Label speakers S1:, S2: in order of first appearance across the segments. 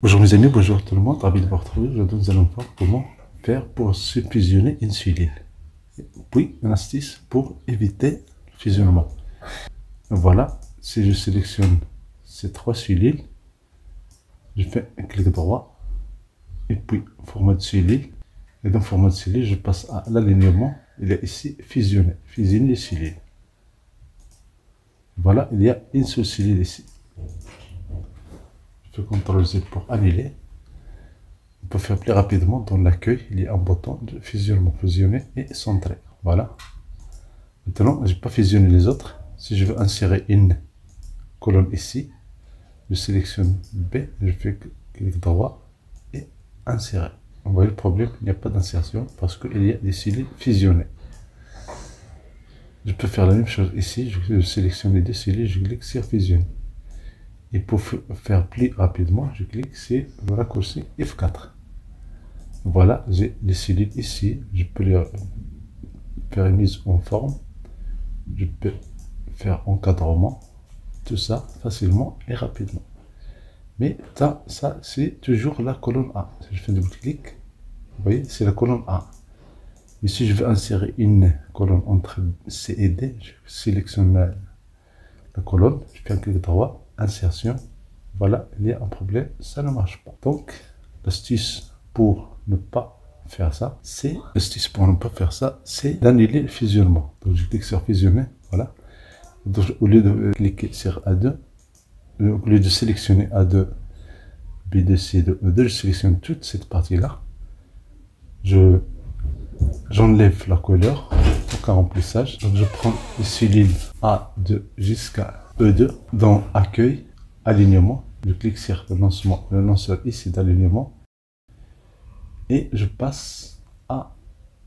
S1: Bonjour mes amis, bonjour tout le monde, ravi de vous retrouver. Aujourd'hui nous allons voir comment faire pour fusionner une cellule. Puis une astuce pour éviter le fusionnement. Voilà, si je sélectionne ces trois cellules, je fais un clic droit et puis format de cellule. Et dans format de cellule, je passe à l'alignement. Il y a ici fusionner les cellules. Voilà, il y a une seule cellule ici. Je fais CTRL Z pour annuler. On peut faire plus rapidement dans l'accueil. Il y a un bouton de fusionnement, fusionner et centrer. Voilà. Maintenant, je n'ai pas fusionné les autres. Si je veux insérer une colonne ici, je sélectionne B, je fais clic droit et insérer. Vous voyez le problème, il n'y a pas d'insertion parce qu'il y a des cellules fusionnées. Je peux faire la même chose ici, je sélectionne les deux cellules, je clique sur fusionner. Et pour faire plus rapidement, je clique sur le raccourci F4. Voilà, j'ai les cellules ici, je peux les faire une mise en forme, je peux faire encadrement, tout ça facilement et rapidement. Mais ça c'est toujours la colonne A. Si je fais double clic, vous voyez, c'est la colonne A. Mais si je veux insérer une colonne entre C et D, je sélectionne la colonne, je fais un clic droit, insertion. Voilà, il y a un problème, ça ne marche pas. Donc, l'astuce pour ne pas faire ça, c'est d'annuler le fusionnement. Donc, je clique sur fusionner, voilà. Donc, au lieu de cliquer sur A2, au lieu de sélectionner A2, B2, C2, E2, je sélectionne toute cette partie-là. J'enlève la couleur pour qu'un remplissage. Donc, je prends les cellules A2 jusqu'à E2 dans accueil, alignement. Je clique sur le lanceur ici d'alignement et je passe à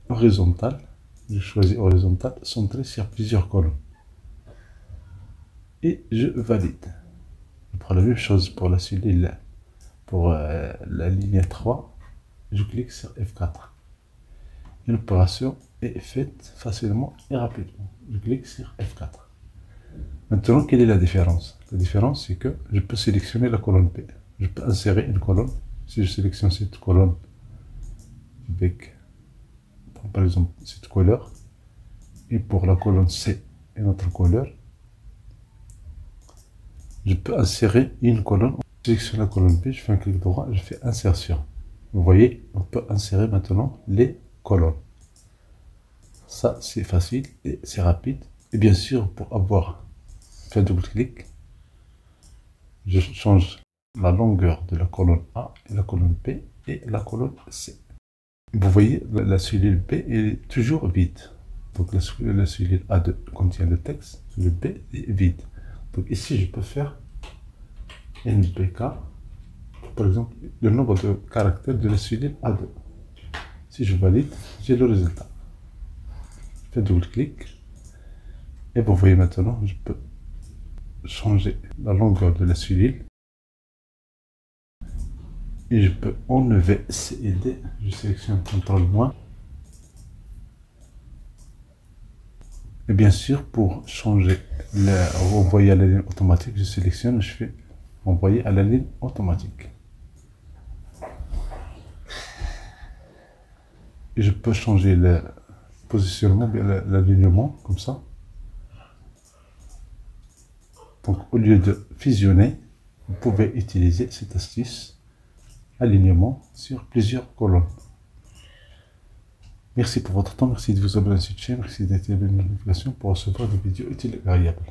S1: horizontal. Je choisis horizontal, centré sur plusieurs colonnes et je valide. Je prends la même chose pour la cellule, pour la ligne 3. Je clique sur F4. Une opération est faite facilement et rapidement. Je clique sur F4. Maintenant, quelle est la différence? La différence, c'est que je peux sélectionner la colonne P. Je peux insérer une colonne. Si je sélectionne cette colonne avec, par exemple, cette couleur, et pour la colonne C, une autre couleur, je peux insérer une colonne. Je sélectionne la colonne P, je fais un clic droit, je fais insertion. Vous voyez, on peut insérer maintenant les colonnes. Ça, c'est facile et c'est rapide. Et bien sûr, pour avoir fait double clic, je change la longueur de la colonne A et la colonne P et la colonne C. Vous voyez, la cellule B est toujours vide. Donc la cellule A2 contient le texte, le B est vide. Donc ici, je peux faire NBK, par exemple, le nombre de caractères de la cellule A2. Si je valide, j'ai le résultat. Je fais double clic et vous voyez maintenant, je peux changer la longueur de la cellule et je peux enlever C et D. Je sélectionne CTRL-. Et bien sûr, pour changer, renvoyer à la ligne automatique, je sélectionne, je fais renvoyer à la ligne automatique. Et je peux changer le positionnement, l'alignement, comme ça. Donc, au lieu de fusionner, vous pouvez utiliser cette astuce, alignement sur plusieurs colonnes. Merci pour votre temps, merci de vous abonner à cette chaîne, merci d'activer les notifications pour recevoir des vidéos utiles et agréables.